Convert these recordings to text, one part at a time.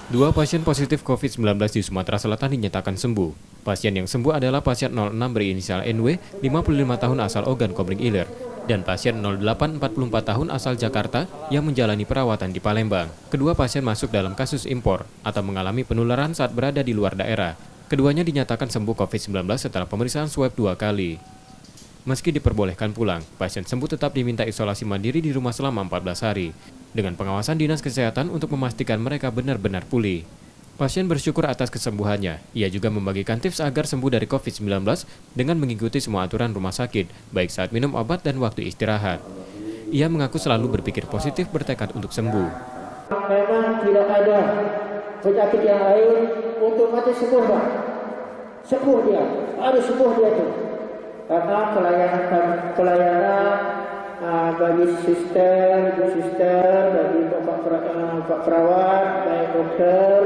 Dua pasien positif COVID-19 di Sumatera Selatan dinyatakan sembuh. Pasien yang sembuh adalah pasien 06 berinisial NW, 55 tahun asal Ogan Komering Ilir, dan pasien 08 44 tahun asal Jakarta yang menjalani perawatan di Palembang. Kedua pasien masuk dalam kasus impor atau mengalami penularan saat berada di luar daerah. Keduanya dinyatakan sembuh COVID-19 setelah pemeriksaan swab 2 kali. Meski diperbolehkan pulang, pasien sembuh tetap diminta isolasi mandiri di rumah selama 14 hari, dengan pengawasan Dinas Kesehatan untuk memastikan mereka benar-benar pulih. Pasien bersyukur atas kesembuhannya. Ia juga membagikan tips agar sembuh dari COVID-19 dengan mengikuti semua aturan rumah sakit, baik saat minum obat dan waktu istirahat. Ia mengaku selalu berpikir positif bertekad untuk sembuh. Memang tidak ada penyakit yang lain untuk mati sembuh, Pak. Sembuh dia, harus sembuh dia tuh. Karena pelayanan bagi suster, ibu suster, bagi pak perawat, baik dokter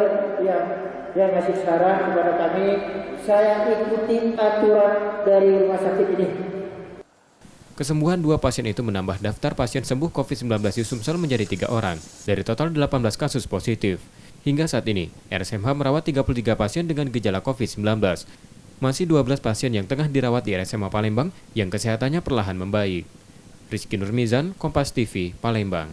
yang ngasih saran kepada kami, saya ikuti aturan dari rumah sakit ini. Kesembuhan dua pasien itu menambah daftar pasien sembuh COVID-19 di Sumsel menjadi 3 orang, dari total 18 kasus positif. Hingga saat ini, RSMH merawat 33 pasien dengan gejala COVID-19. Masih 12 pasien yang tengah dirawat di RSMH Palembang yang kesehatannya perlahan membaik. Rizky Nurmizan, Kompas TV, Palembang.